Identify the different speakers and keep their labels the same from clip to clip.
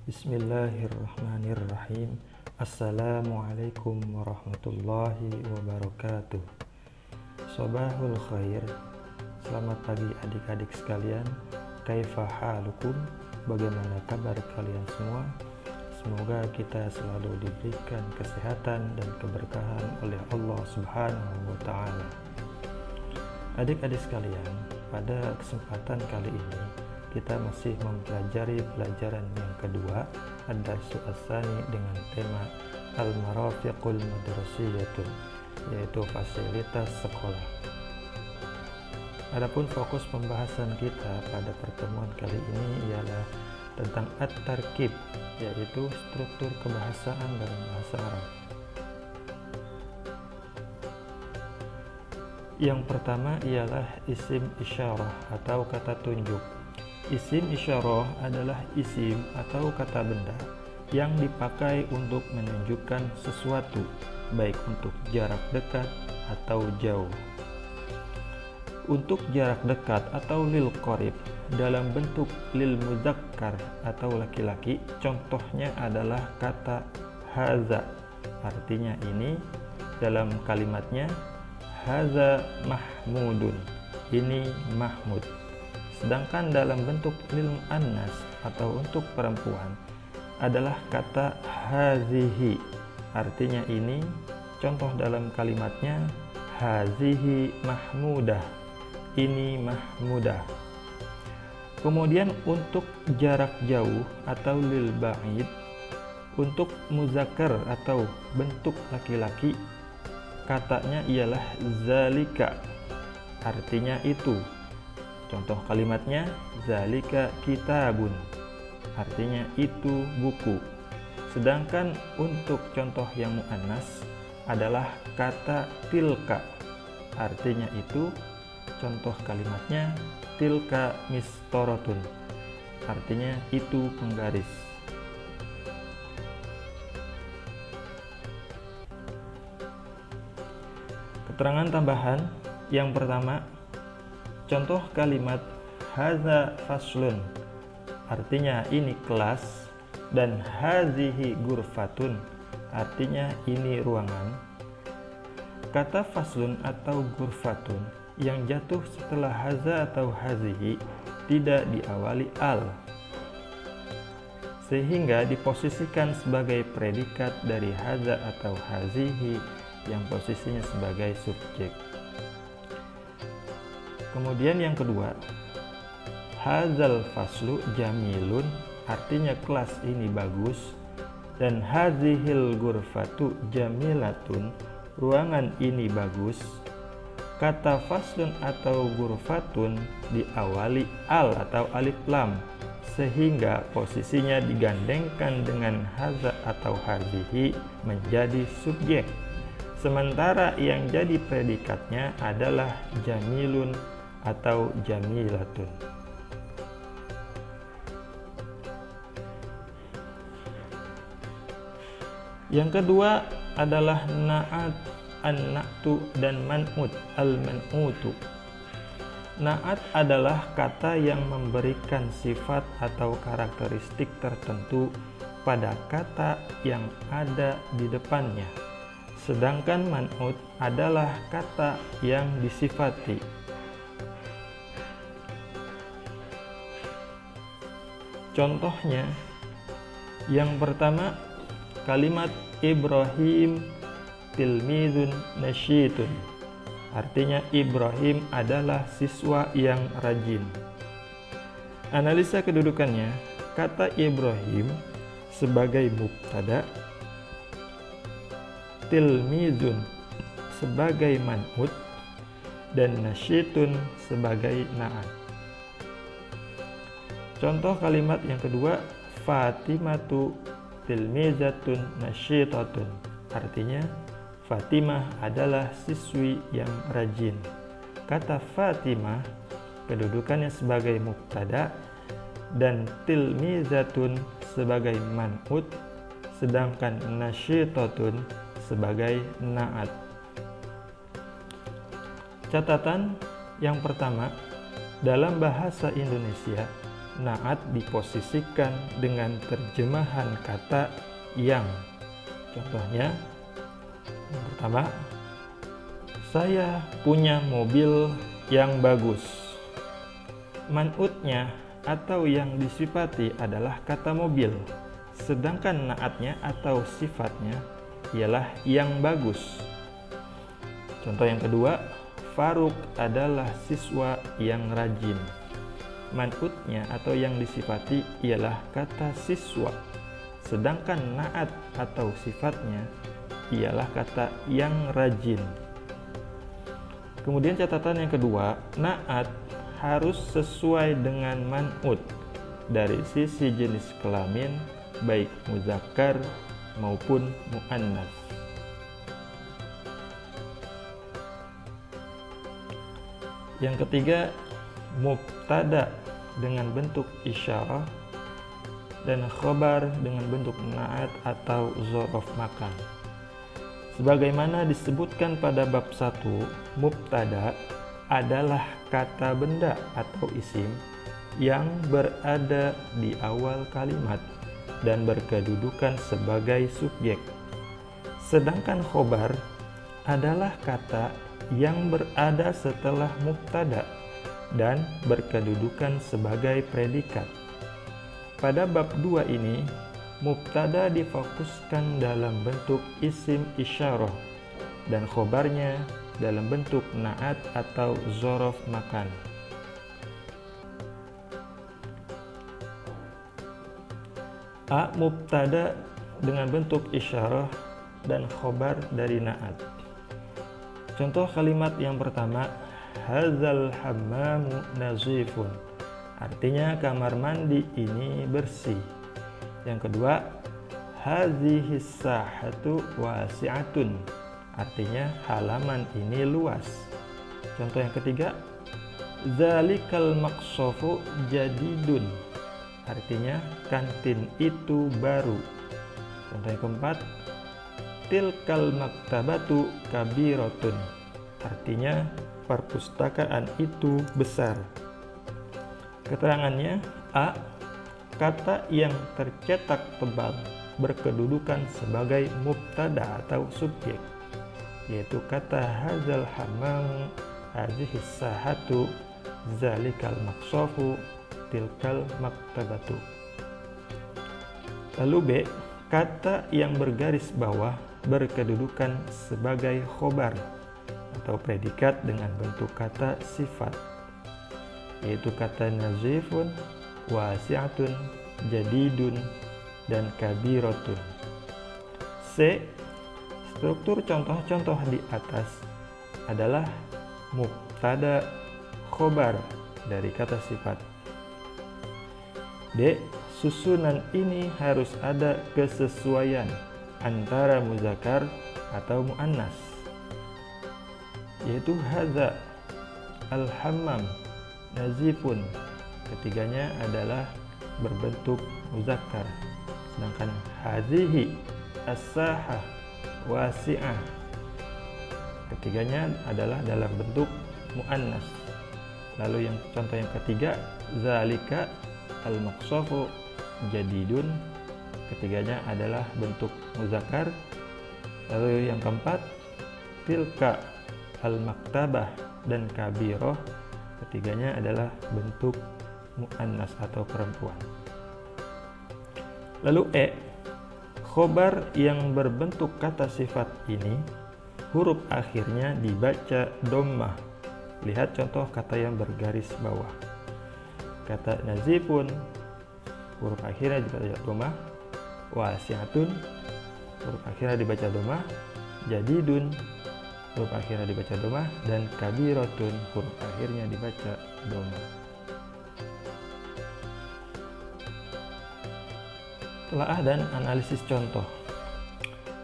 Speaker 1: Bismillahirrahmanirrahim. Assalamualaikum warahmatullahi wabarakatuh. Sobahul khair. Selamat pagi adik-adik sekalian. Kaifa halukum? Bagaimana kabar kalian semua? Semoga kita selalu diberikan kesehatan dan keberkahan oleh Allah Subhanahu wa Ta'ala. Adik-adik sekalian, pada kesempatan kali ini kita masih mempelajari pelajaran yang kedua, ad-darsu ats-tsani, dengan tema al-marafiqul madrasiyatu, yaitu fasilitas sekolah. Adapun fokus pembahasan kita pada pertemuan kali ini ialah tentang at-tarkib, yaitu struktur kebahasaan dalam bahasa Arab. Yang pertama ialah isim isyarah atau kata tunjuk. Isim isyarah adalah isim atau kata benda yang dipakai untuk menunjukkan sesuatu, baik untuk jarak dekat atau jauh. Untuk jarak dekat atau lil qarib dalam bentuk lil mudzakkar atau laki-laki, contohnya adalah kata haza, artinya ini. Dalam kalimatnya haza mahmudun, ini Mahmud. Sedangkan dalam bentuk lil muannas atau untuk perempuan adalah kata hazihi, artinya ini. Contoh dalam kalimatnya hazihi mahmudah, ini Mahmudah. Kemudian untuk jarak jauh atau lil ba'id, untuk muzakkar atau bentuk laki-laki, katanya ialah zalika, artinya itu. Contoh kalimatnya zalika kitabun, artinya itu buku. Sedangkan untuk contoh yang muannas adalah kata tilka, artinya itu. Contoh kalimatnya tilka mistorotun, artinya itu penggaris. Keterangan tambahan yang pertama, contoh kalimat haza faslun, artinya ini kelas, dan hazihi gurfatun, artinya ini ruangan. Kata faslun atau gurfatun yang jatuh setelah haza atau hazihi tidak diawali al, sehingga diposisikan sebagai predikat dari haza atau hazihi yang posisinya sebagai subjek. Kemudian yang kedua, hazal faslu jamilun, artinya kelas ini bagus, dan hazihil gurfatu jamilatun, ruangan ini bagus. Kata faslun atau gurfatun diawali al atau alif lam, sehingga posisinya digandengkan dengan haza atau hazihi menjadi subjek. Sementara yang jadi predikatnya adalah jamilun atau jamilatun. Yang kedua adalah na'at, an-na'tu, dan man'ut, al-man'utu. Na'at adalah kata yang memberikan sifat atau karakteristik tertentu pada kata yang ada di depannya. Sedangkan man'ut adalah kata yang disifati. Contohnya, yang pertama, kalimat Ibrahim tilmizun nasyitun, artinya Ibrahim adalah siswa yang rajin. Analisa kedudukannya, kata Ibrahim sebagai mubtada, tilmizun sebagai man'ut, dan nasyitun sebagai na'at. Contoh kalimat yang kedua, Fatimatu tilmizatun nasyitatun, artinya Fatimah adalah siswi yang rajin. Kata Fatimah kedudukannya sebagai mubtada dan tilmizatun sebagai man'ut, sedangkan nasyitatun sebagai na'at. Catatan yang pertama, dalam bahasa Indonesia na'at diposisikan dengan terjemahan kata yang. Contohnya, yang pertama, saya punya mobil yang bagus. Man'utnya atau yang disifati adalah kata mobil, sedangkan na'atnya atau sifatnya ialah yang bagus. Contoh yang kedua, Faruk adalah siswa yang rajin. Man'utnya atau yang disifati ialah kata siswa, sedangkan na'at atau sifatnya ialah kata yang rajin. Kemudian catatan yang kedua, na'at harus sesuai dengan man'ut dari sisi jenis kelamin, baik muzakkar maupun muannas. Yang ketiga, mubtada dengan bentuk isyarah dan khobar dengan bentuk na'at atau dzaraf makan. Sebagaimana disebutkan pada bab 1, mubtada adalah kata benda atau isim yang berada di awal kalimat dan berkedudukan sebagai subjek. Sedangkan khobar adalah kata yang berada setelah mubtada dan berkedudukan sebagai predikat. Pada bab 2 ini, mubtada difokuskan dalam bentuk isim isyarah dan khobarnya dalam bentuk na'at atau dzaraf makan. A. Mubtada dengan bentuk isyarah dan khobar dari na'at. Contoh kalimat yang pertama, hadzal hammamu nazifun, artinya kamar mandi ini bersih. Yang kedua, hadhis sahatu wasi'atun, artinya halaman ini luas. Contoh yang ketiga, zalikal maqsafu jadidun, artinya kantin itu baru. Contoh yang keempat, tilkal maktabatu kabiratun, artinya perpustakaan itu besar. Keterangannya, A. Kata yang tercetak tebal berkedudukan sebagai mubtada atau subjek, yaitu kata hadzal hammam, hadhis sahatu, zalikal maqsafu, tilkal maktabatu. Lalu B. Kata yang bergaris bawah berkedudukan sebagai khobar atau predikat dengan bentuk kata sifat, yaitu kata nazifun, wasi'atun, jadidun, dan kabiratun. C. Struktur contoh-contoh di atas adalah mubtada khobar dari kata sifat. D. Susunan ini harus ada kesesuaian antara muzakkar atau muannas, yaitu hadza, al-hammam, nazifun, ketiganya adalah berbentuk muzakkar, sedangkan hadhihi, as-sahah, wasi'ah, ketiganya adalah dalam bentuk muannas. Lalu yang contoh yang ketiga, zalika al-maqsafu jadidun, ketiganya adalah bentuk muzakkar. Lalu yang keempat, tilka al-maktabah dan kabirah, ketiganya adalah bentuk muannas atau perempuan. Lalu E. Khobar yang berbentuk kata sifat ini huruf akhirnya dibaca dhammah. Lihat contoh kata yang bergaris bawah. Kata nazifun, huruf akhirnya dibaca dhammah. Wasi'atun, huruf akhirnya dibaca dhammah. Jadidun, huruf akhirnya dibaca dhammah, dan kabiratun, huruf akhirnya dibaca dhammah. Telaah dan analisis contoh.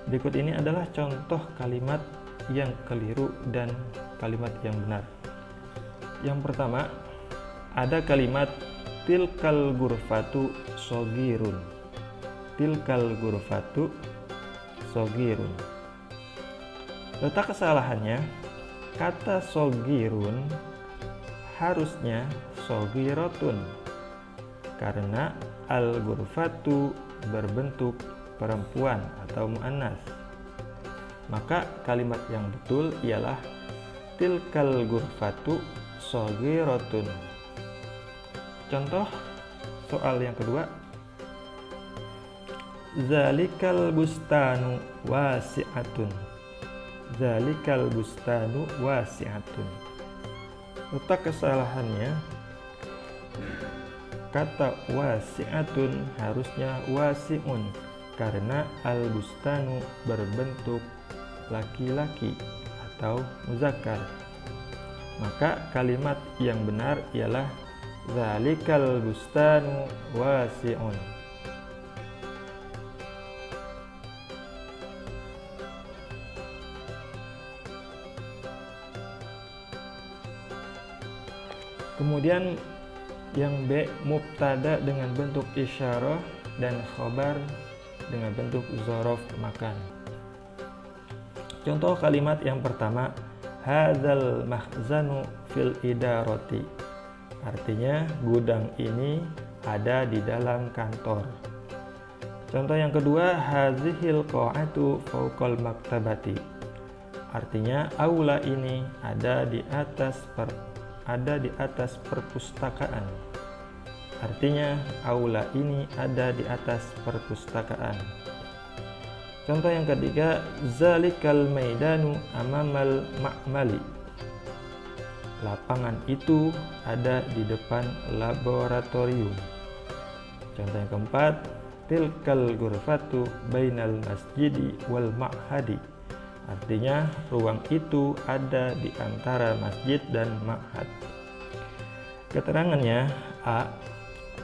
Speaker 1: Berikut ini adalah contoh kalimat yang keliru dan kalimat yang benar. Yang pertama, ada kalimat tilkal ghurfatu shogirun. Tilkal ghurfatu shogirun. Letak kesalahannya, kata shogirun harusnya shogiratun. karena al-ghurfatu berbentuk perempuan atau muannas. Maka kalimat yang betul ialah tilkal ghurfatu shaghiratun. Contoh soal yang kedua, zalikal bustanu wasi'atun. Zalikal bustanu wasi'atun. Letak kesalahannya, kata wasi'atun harusnya wasi'un karena al-bustanu berbentuk laki-laki atau muzakkar. Maka kalimat yang benar ialah zalikal bustanu wasi'un. Kemudian yang B, mubtada dengan bentuk isyarah dan khobar dengan bentuk dzaraf makan. Contoh kalimat yang pertama, hadzal makhzanu fil idarati. Artinya gudang ini ada di dalam kantor. Contoh yang kedua, hadzihil qa'atu fawqal maktabati. Artinya aula ini ada di atas perpustakaan. Artinya aula ini ada di atas perpustakaan. Contoh yang ketiga, zalikal maidanu amamal ma'mali. Lapangan itu ada di depan laboratorium. Contoh yang keempat, tilkal ghurfatu bainal masjidi wal ma'hadi. Artinya ruang itu ada di antara masjid dan ma'had. Keterangannya, A,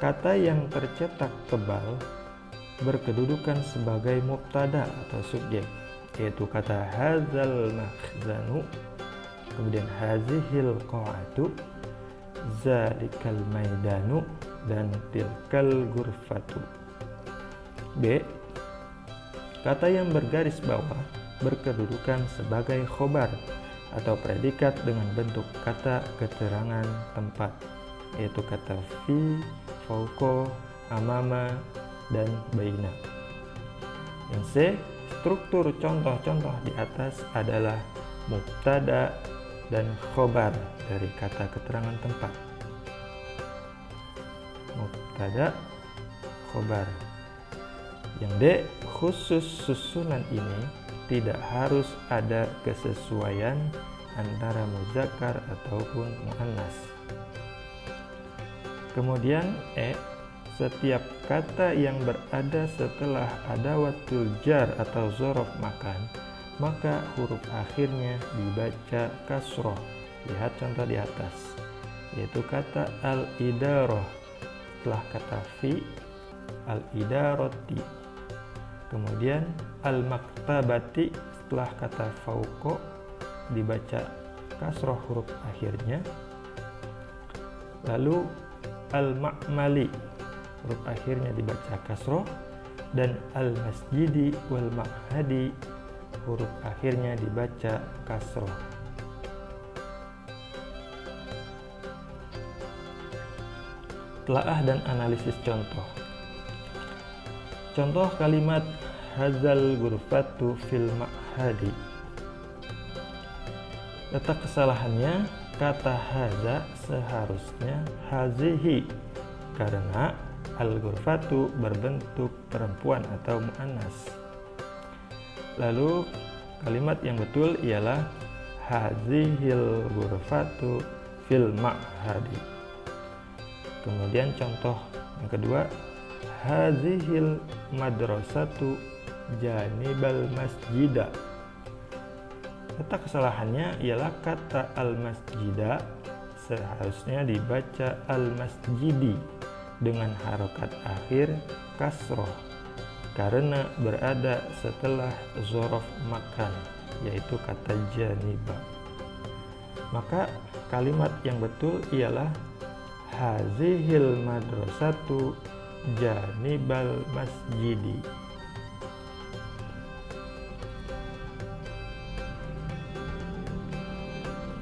Speaker 1: kata yang tercetak tebal berkedudukan sebagai mubtada atau subjek, yaitu kata hadzal makhzanu, kemudian hazihil qa'atu, zalikal maidanu, dan tilkal ghurfatu. B, kata yang bergaris bawah berkedudukan sebagai khobar atau predikat dengan bentuk kata keterangan tempat, yaitu kata fi, fauqa, amama, dan baina. Yang C, struktur contoh-contoh di atas adalah mubtada dan khobar dari kata keterangan tempat. Mubtada, khobar. Yang D, khusus susunan ini tidak harus ada kesesuaian antara muzakkar ataupun muannas. Kemudian E, setiap kata yang berada setelah adawatul jar atau dzaraf makan, maka huruf akhirnya dibaca kasroh. Lihat contoh di atas, yaitu kata al-idarah setelah kata fi, al-idarati. Kemudian al-maktabati setelah kata fauqa dibaca kasroh huruf akhirnya. Lalu al-ma'mali huruf akhirnya dibaca kasroh, dan al-masjidi wal ma'hadi huruf akhirnya dibaca kasroh. Telaah dan analisis contoh. Contoh kalimat hadzal ghurfatu fil ma'hadi. Letak kesalahannya, kata hadza seharusnya hazihi karena al-ghurfatu berbentuk perempuan atau muannas. Lalu kalimat yang betul ialah hazihil ghurfatu fil ma'hadi. Kemudian contoh yang kedua, hazihil madrasatu janibal masjida. Letak kesalahannya ialah kata al-masjida seharusnya dibaca al-masjidi dengan harokat akhir kasroh karena berada setelah dzaraf makan, yaitu kata janiba. Maka kalimat yang betul ialah hazihil madrasatu janibal masjidi.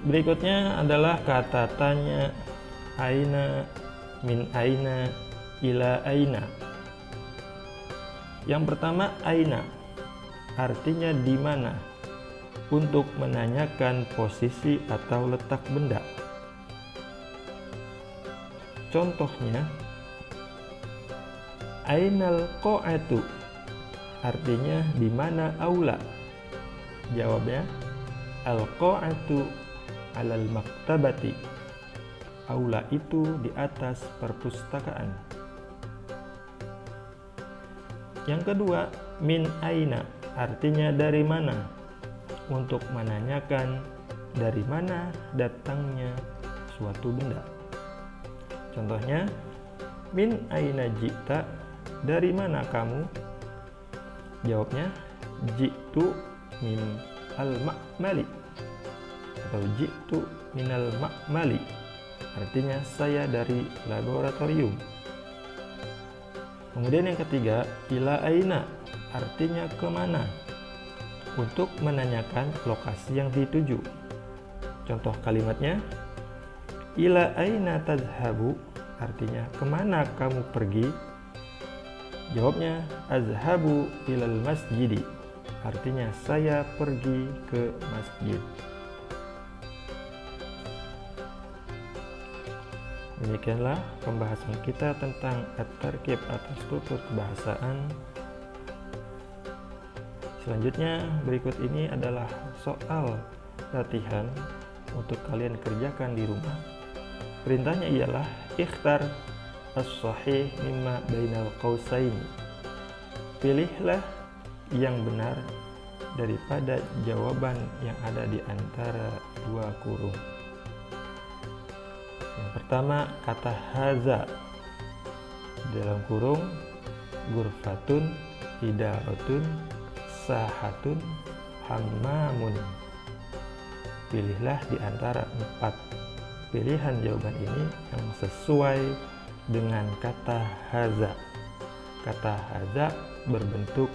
Speaker 1: Berikutnya adalah kata tanya, aina, min aina, ila aina. Yang pertama, aina artinya di mana, untuk menanyakan posisi atau letak benda. Contohnya, ainal qa'atu artinya di mana aula. Jawabnya, al qa'atu alal maktabati. Aula itu di atas perpustakaan. Yang kedua, min aina artinya dari mana, untuk menanyakan dari mana datangnya suatu benda. Contohnya, min aina ji'ta, dari mana kamu? Jawabnya, ji'tu min al-ma'mali atau ji'tu min al-ma'mali, artinya saya dari laboratorium. Kemudian yang ketiga, ila aina artinya kemana, untuk menanyakan lokasi yang dituju. Contoh kalimatnya, ila aina tadhhabu artinya kemana kamu pergi? Jawabnya, azhabu ilal masjidi, artinya saya pergi ke masjid. Demikianlah pembahasan kita tentang at-tarkib atau struktur kebahasaan. Selanjutnya, berikut ini adalah soal latihan untuk kalian kerjakan di rumah. Perintahnya ialah ikhtar as-sahih mimma bainal qausaini. Pilihlah yang benar daripada jawaban yang ada di antara dua kurung. Yang pertama, kata haza dalam kurung gurfatun, idaratun, sahatun, hammamun. Pilihlah di antara 4 pilihan jawaban ini yang sesuai dengan kata haza. Kata haza berbentuk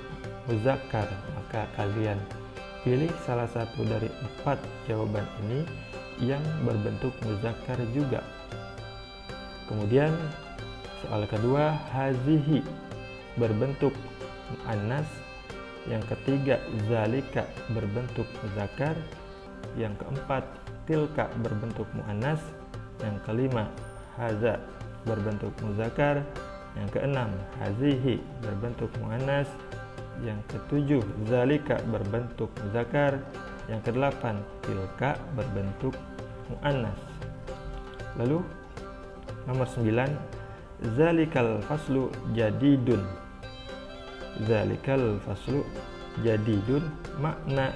Speaker 1: muzakkar, maka kalian pilih salah satu dari 4 jawaban ini yang berbentuk muzakkar juga. Kemudian soal kedua, hazihi berbentuk muannas. Yang ketiga, zalika berbentuk muzakkar. Yang keempat, tilka berbentuk muannas. Yang kelima, haza berbentuk muzakkar. Yang keenam, hazihi berbentuk muannas. Yang ketujuh, zalika berbentuk muzakkar. Yang kedelapan, tilka berbentuk muannas. Lalu nomor 9, zalikal faslu jadidun. Zalikal faslu jadidun, makna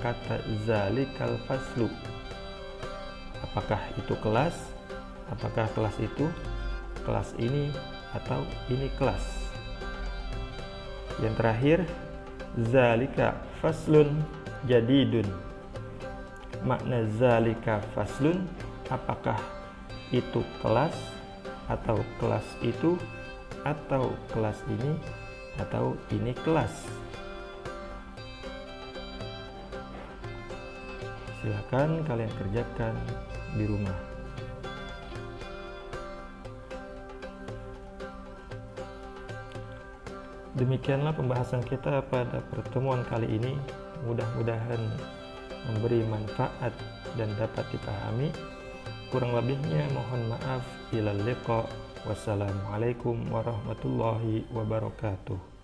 Speaker 1: kata zalikal faslu, apakah itu kelas? Apakah kelas itu kelas ini atau ini kelas? Yang terakhir, zalika faslun jadidun, makna zalika faslun, apakah itu kelas atau kelas itu, atau kelas ini atau ini kelas? Silakan kalian kerjakan di rumah. Demikianlah pembahasan kita pada pertemuan kali ini. Mudah-mudahan memberi manfaat dan dapat dipahami. Kurang lebihnya mohon maaf. Ilal liqa. Wassalamualaikum warahmatullahi wabarakatuh.